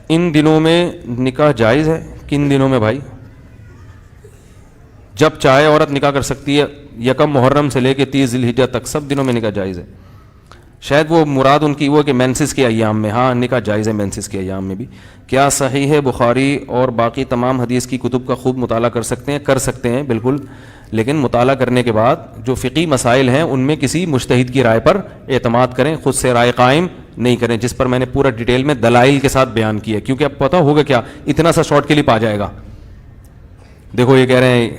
ان دنوں میں نکاح جائز ہے؟ کن دنوں میں بھائی؟ جب چاہے عورت نکاح کر سکتی ہے، یکم محرم سے لے کے 30 ذی الحجہ تک سب دنوں میں نکاح جائز ہے۔ شاید وہ مراد ان کی وہ کہ مینسس کے ایام میں، ہاں نکاح جائز ہے مینسس کے ایام میں بھی۔ کیا صحیح ہے بخاری اور باقی تمام حدیث کی کتب کا خوب مطالعہ کر سکتے ہیں؟ کر سکتے ہیں بالکل، لیکن مطالعہ کرنے کے بعد جو فقہی مسائل ہیں ان میں کسی مجتہد کی رائے پر اعتماد کریں، خود سے رائے قائم نہیں کریں، جس پر میں نے پورا ڈیٹیل میں دلائل کے ساتھ بیان کیا ہے۔ کیونکہ اب پتہ ہوگا کیا، اتنا سا شارٹ کلپ آ جائے گا، دیکھو یہ کہہ رہے ہیں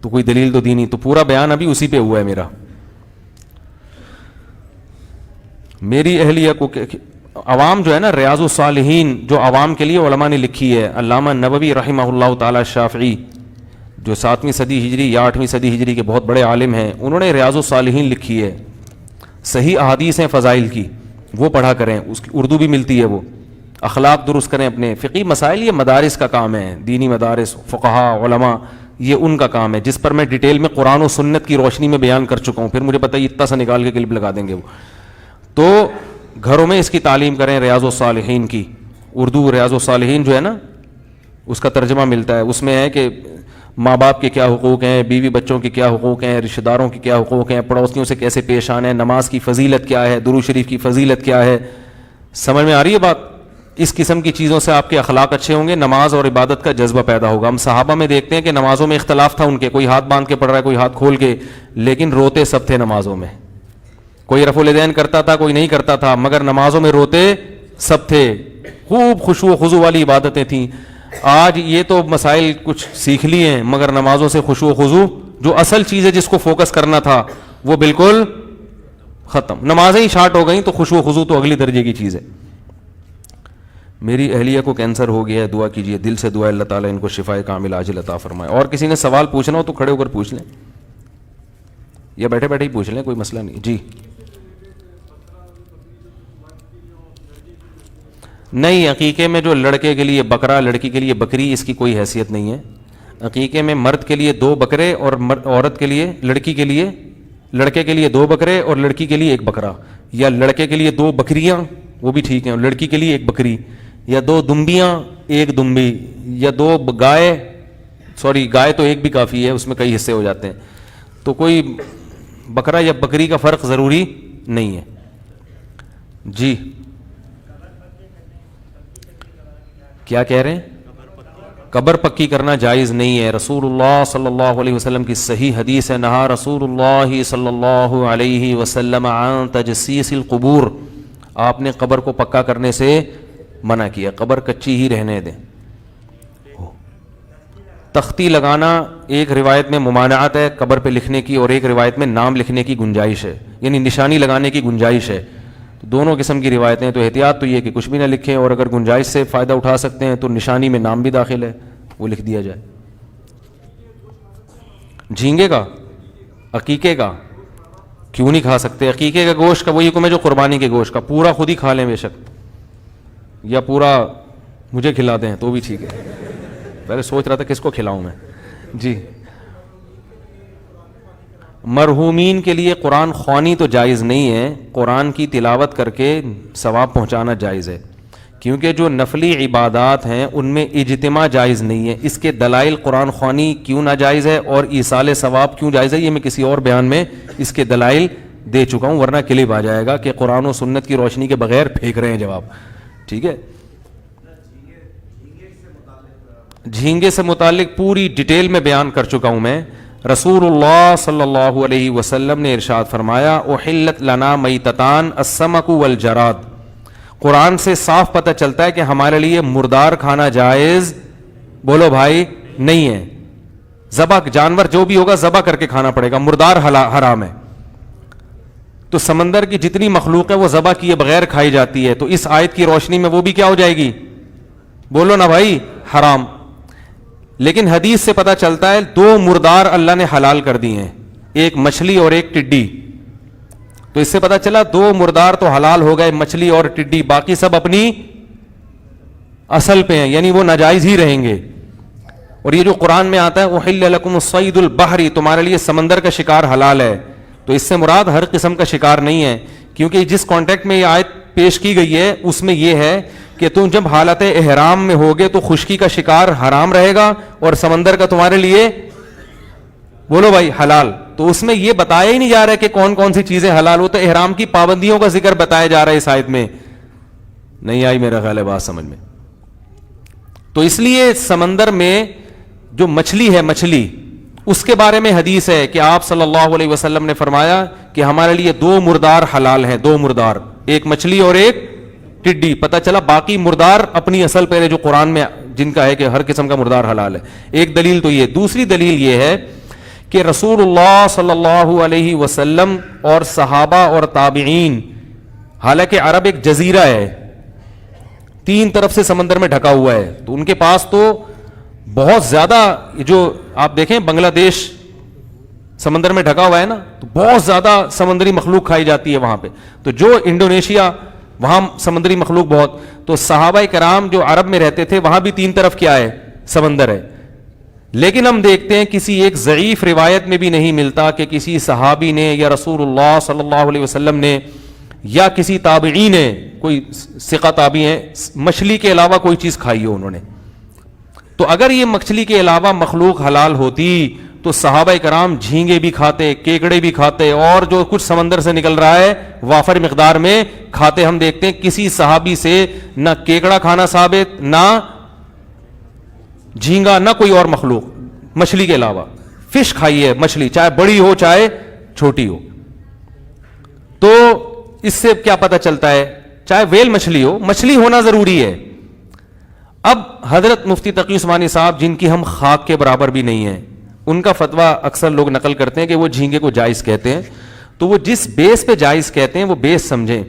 تو کوئی دلیل تو دی نہیں، تو پورا بیان ابھی اسی پہ ہوا ہے میرا۔ میری اہلیہ کو عوام جو ہے نا، ریاض الصالحین جو عوام کے لیے علماء نے لکھی ہے، علامہ نووی رحمہ اللہ تعالی شافعی جو 7ویں صدی ہجری یا 8ویں صدی ہجری کے بہت بڑے عالم ہیں، انہوں نے ریاض الصالحین لکھی ہے، صحیح احادیث ہیں فضائل کی، وہ پڑھا کریں، اس کی اردو بھی ملتی ہے، وہ اخلاق درست کریں اپنے فقہی مسائل، یہ مدارس کا کام ہے، دینی مدارس، فقہا، علماء، یہ ان کا کام ہے، جس پر میں ڈیٹیل میں قرآن و سنت کی روشنی میں بیان کر چکا ہوں۔ پھر مجھے پتہ ہے اتنا سا نکال کے کلپ لگا دیں گے وہ، تو گھروں میں اس کی تعلیم کریں، ریاض الصالحین کی اردو، ریاض الصالحین جو ہے نا اس کا ترجمہ ملتا ہے، اس میں ہے کہ ماں باپ کے کیا حقوق ہیں، بیوی بچوں کے کیا حقوق ہیں، رشتہ داروں کے کیا حقوق ہیں، پڑوسیوں سے کیسے پیش آنا ہے، نماز کی فضیلت کیا ہے، درود شریف کی فضیلت کیا ہے۔ سمجھ میں آ رہی ہے بات؟ اس قسم کی چیزوں سے آپ کے اخلاق اچھے ہوں گے، نماز اور عبادت کا جذبہ پیدا ہوگا۔ ہم صحابہ میں دیکھتے ہیں کہ نمازوں میں اختلاف تھا ان کے، کوئی ہاتھ باندھ کے پڑھ رہا ہے، کوئی ہاتھ کھول کے، لیکن روتے سب تھے نمازوں میں، کوئی رفع الیدین کرتا تھا، کوئی نہیں کرتا تھا، مگر نمازوں میں روتے سب تھے، خوب خشوع و خضوع والی عبادتیں تھیں۔ آج یہ تو مسائل کچھ سیکھ لیے ہیں، مگر نمازوں سے خشوع و خضوع جو اصل چیز ہے جس کو فوکس کرنا تھا وہ بالکل ختم، نمازیں ہی شارٹ ہو گئیں، تو خشوع و خضوع تو اگلی درجے کی چیز ہے۔ میری اہلیہ کو کینسر ہو گیا ہے، دعا کیجیے، دل سے دعا، اللہ تعالیٰ ان کو شفائے کامل عاجل عطا فرمائے۔ اور کسی نے سوال پوچھنا ہو تو کھڑے ہو کر پوچھ لیں، یا بیٹھے بیٹھے ہی پوچھ لیں، کوئی مسئلہ نہیں۔ جی نہیں، عقیقے میں جو لڑکے کے لیے بکرا، لڑکی کے لیے بکری، اس کی کوئی حیثیت نہیں ہے۔ عقیقے میں مرد کے لیے 2 بکرے اور عورت کے لیے، لڑکی کے لیے، لڑکے کے لیے 2 بکرے اور لڑکی کے لیے 1 بکرا، یا لڑکے کے لیے 2 بکریاں، وہ بھی ٹھیک ہیں، اور لڑکی کے لیے 1 بکری، یا 2 دمبیاں 1 دمبی، یا 2 گائے، سوری گائے تو 1 بھی کافی ہے، اس میں کئی حصے ہو جاتے ہیں، تو کوئی بکرا یا بکری کا فرق ضروری نہیں ہے۔ جی کیا کہہ رہے ہیں؟ قبر پکی کرنا جائز نہیں ہے۔ رسول اللہ صلی اللہ علیہ وسلم کی صحیح حدیث ہے، نہا رسول اللہ صلی اللہ علیہ وسلم عن تجسیس القبور، آپ نے قبر کو پکا کرنے سے منع کیا، قبر کچی ہی رہنے دیں۔ تختی لگانا ایک روایت میں ممانعت ہے قبر پہ لکھنے کی، اور ایک روایت میں نام لکھنے کی گنجائش ہے، یعنی نشانی لگانے کی گنجائش ہے۔ دونوں قسم کی روایتیں، تو احتیاط تو یہ کہ کچھ بھی نہ لکھیں، اور اگر گنجائش سے فائدہ اٹھا سکتے ہیں تو نشانی میں نام بھی داخل ہے، وہ لکھ دیا جائے۔ جھینگے کا، عقیقے کا کیوں نہیں کھا سکتے؟ عقیقے کا گوشت کا وہی حکم ہے جو قربانی کے گوشت کا، پورا خود ہی کھا لیں بے شک، یا پورا مجھے کھلا دیں تو بھی ٹھیک ہے، پہلے سوچ رہا تھا کس کو کھلاؤں میں۔ جی مرحومین کے لیے قرآن خوانی تو جائز نہیں ہے، قرآن کی تلاوت کر کے ثواب پہنچانا جائز ہے، کیونکہ جو نفلی عبادات ہیں ان میں اجتماع جائز نہیں ہے۔ اس کے دلائل قرآن خوانی کیوں ناجائز ہے اور ایصال ثواب کیوں جائز ہے، یہ میں کسی اور بیان میں اس کے دلائل دے چکا ہوں، ورنہ کلپ آ جائے گا کہ قرآن و سنت کی روشنی کے بغیر پھینک رہے ہیں جواب، ٹھیک ہے۔ جھینگے سے متعلق پوری ڈیٹیل میں بیان کر چکا ہوں میں۔ رسول اللہ صلی اللہ علیہ وسلم نے ارشاد فرمایا، احلت لنا میتتان السمک والجراد، قرآن سے صاف پتہ چلتا ہے کہ ہمارے لیے مردار کھانا جائز، بولو بھائی، نہیں ہے۔ ذبح جانور جو بھی ہوگا ذبح کر کے کھانا پڑے گا، مردار حرام ہے۔ تو سمندر کی جتنی مخلوق ہے وہ ذبح کیے بغیر کھائی جاتی ہے، تو اس آیت کی روشنی میں وہ بھی کیا ہو جائے گی، بولو نا بھائی، حرام۔ لیکن حدیث سے پتہ چلتا ہے 2 مردار اللہ نے حلال کر دی ہیں، ایک مچھلی اور ایک ٹڈی، تو اس سے پتہ چلا 2 مردار تو حلال ہو گئے، مچھلی اور ٹڈی، باقی سب اپنی اصل پہ ہیں، یعنی وہ ناجائز ہی رہیں گے۔ اور یہ جو قرآن میں آتا ہے احل لکم الصید البحری، تمہارے لیے سمندر کا شکار حلال ہے، تو اس سے مراد ہر قسم کا شکار نہیں ہے، کیونکہ جس کانٹیکٹ میں یہ آیت پیش کی گئی ہے اس میں یہ ہے کہ تم جب حالت احرام میں ہوگے تو خشکی کا شکار حرام رہے گا اور سمندر کا تمہارے لیے بولو بھائی حلال. تو اس میں یہ بتایا ہی نہیں جا رہا کہ کون کون سی چیزیں حلال ہو, تو احرام کی پابندیوں کا ذکر بتایا جا رہا ہے اس آیت میں. نہیں آئی میرا خیال ہے بات سمجھ میں. تو اس لیے سمندر میں جو مچھلی ہے, مچھلی اس کے بارے میں حدیث ہے کہ آپ صلی اللہ علیہ وسلم نے فرمایا کہ ہمارے لیے 2 مردار حلال ہیں, 2 مردار, ایک مچھلی اور ایک ٹڈی. پتہ چلا باقی مردار اپنی اصل پہلے جو قرآن میں جن کا ہے کہ ہر قسم کا مردار حلال ہے. ایک دلیل تو یہ. دوسری دلیل یہ ہے کہ رسول اللہ صلی اللہ علیہ وسلم اور صحابہ اور تابعین, حالانکہ عرب ایک جزیرہ ہے, 3 طرف سے سمندر میں ڈھکا ہوا ہے, تو ان کے پاس تو بہت زیادہ, جو آپ دیکھیں بنگلہ دیش سمندر میں ڈھکا ہوا ہے نا, تو بہت زیادہ سمندری مخلوق کھائی جاتی ہے وہاں پہ. تو جو انڈونیشیا وہاں سمندری مخلوق بہت. تو صحابہ کرام جو عرب میں رہتے تھے وہاں بھی 3 طرف کیا ہے, سمندر ہے. لیکن ہم دیکھتے ہیں کسی ایک ضعیف روایت میں بھی نہیں ملتا کہ کسی صحابی نے یا رسول اللہ صلی اللہ علیہ وسلم نے یا کسی تابعی نے, کوئی ثقہ تابعی ہیں, مچھلی کے علاوہ کوئی چیز کھائی ہو انہوں نے. تو اگر یہ مچھلی کے علاوہ مخلوق حلال ہوتی تو صحابہ کرام جھینگے بھی کھاتے, کیکڑے بھی کھاتے, اور جو کچھ سمندر سے نکل رہا ہے وافر مقدار میں کھاتے. ہم دیکھتے ہیں کسی صحابی سے نہ کیکڑا کھانا ثابت, نہ جھینگا, نہ کوئی اور مخلوق مچھلی کے علاوہ. فش کھائی ہے مچھلی, چاہے بڑی ہو چاہے چھوٹی ہو. تو اس سے کیا پتہ چلتا ہے, چاہے ویل مچھلی ہو, مچھلی ہونا ضروری ہے. اب حضرت مفتی تقی عثمانی صاحب, جن کی ہم خاک کے برابر بھی نہیں ہیں, ان کا فتویٰ اکثر لوگ نقل کرتے ہیں کہ وہ جھینگے کو جائز کہتے ہیں. تو وہ جس بیس پہ جائز کہتے ہیں وہ بیس سمجھیں.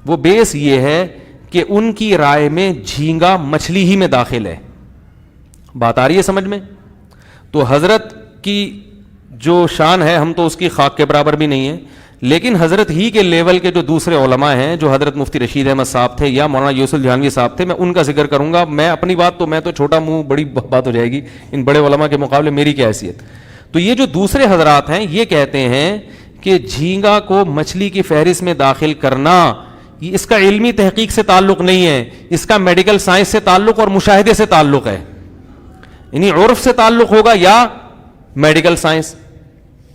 وہ بیس یہ ہے کہ ان کی رائے میں جھینگا مچھلی ہی میں داخل ہے. بات آ رہی ہے سمجھ میں؟ تو حضرت کی جو شان ہے ہم تو اس کی خاک کے برابر بھی نہیں ہیں, لیکن حضرت ہی کے لیول کے جو دوسرے علماء ہیں, جو حضرت مفتی رشید احمد صاحب تھے یا مولانا یوسف جہانوی صاحب تھے, میں ان کا ذکر کروں گا. میں اپنی بات تو میں تو چھوٹا منہ, بڑی بات ہو جائے گی, ان بڑے علماء کے مقابلے میری کیا حیثیت. تو یہ جو دوسرے حضرات ہیں یہ کہتے ہیں کہ جھینگا کو مچھلی کی فہرست میں داخل کرنا, اس کا علمی تحقیق سے تعلق نہیں ہے, اس کا میڈیکل سائنس سے تعلق اور مشاہدے سے تعلق ہے. یعنی عرف سے تعلق ہوگا یا میڈیکل سائنس,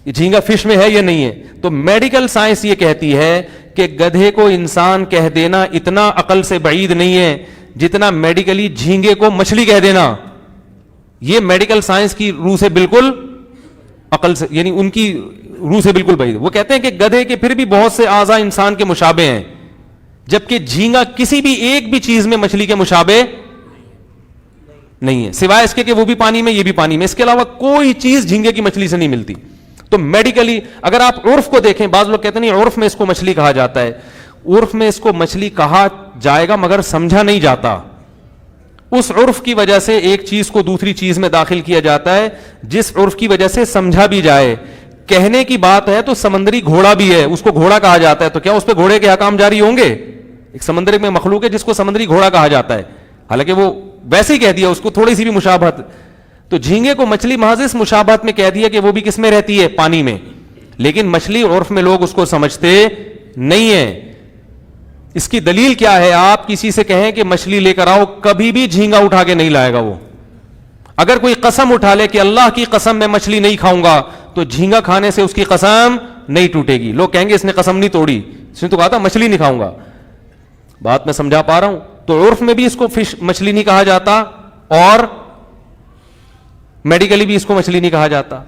جھینگا فش میں ہے یا نہیں ہے. تو میڈیکل سائنس یہ کہتی ہے کہ گدھے کو انسان کہہ دینا اتنا عقل سے بعید نہیں ہے جتنا میڈیکلی جھینگے کو مچھلی کہہ دینا. یہ میڈیکل سائنس کی روح سے بالکل عقل سے, یعنی ان کی روح سے بالکل بعید. وہ کہتے ہیں کہ گدھے کے پھر بھی بہت سے اعضاء انسان کے مشابہ ہیں, جبکہ جھینگا کسی بھی ایک بھی چیز میں مچھلی کے مشابہ نہیں ہے, سوائے اس کے کہ وہ بھی پانی میں یہ بھی پانی میں. اس کے علاوہ کوئی چیز جھینگے کی مچھلی سے نہیں ملتی. تو میڈیکلی اگر آپ عرف کو دیکھیں, بعض لوگ کہتے ہیں نہیں عرف میں اس کو مچھلی کہا جاتا ہے. عرف میں اس کو مچھلی کہا جائے گا مگر سمجھا نہیں جاتا. اس عرف کی وجہ سے ایک چیز کو دوسری چیز میں داخل کیا جاتا ہے, جس عرف کی وجہ سے سمجھا بھی جائے. کہنے کی بات ہے تو سمندری گھوڑا بھی ہے, اس کو گھوڑا کہا جاتا ہے, تو کیا اس پہ گھوڑے کے احکام جاری ہوں گے؟ ایک سمندر میں مخلوق ہے جس کو سمندری گھوڑا کہا جاتا ہے, حالانکہ وہ ویسے ہی کہہ دیا, اس کو تھوڑی سی بھی مشابہت. تو جھینگے کو مچھلی محض اس مشابہت میں کہہ دیا کہ وہ بھی کس میں رہتی ہے, پانی میں. لیکن مچھلی عرف میں لوگ اس کو سمجھتے نہیں ہیں. اس کی دلیل کیا ہے؟ آپ کسی سے کہیں کہ مچھلی لے کر آؤ, کبھی بھی جھینگا اٹھا کے نہیں لائے گا وہ. اگر کوئی قسم اٹھا لے کہ اللہ کی قسم میں مچھلی نہیں کھاؤں گا, تو جھینگا کھانے سے اس کی قسم نہیں ٹوٹے گی. لوگ کہیں گے اس نے قسم نہیں توڑی, اس نے تو کہا تھا مچھلی نہیں کھاؤں گا. بات میں سمجھا پا رہا ہوں؟ تو عرف میں بھی اس کو فش مچھلی نہیں کہا جاتا, اور میڈیکلی بھی اس کو مچھلی نہیں کہا جاتا.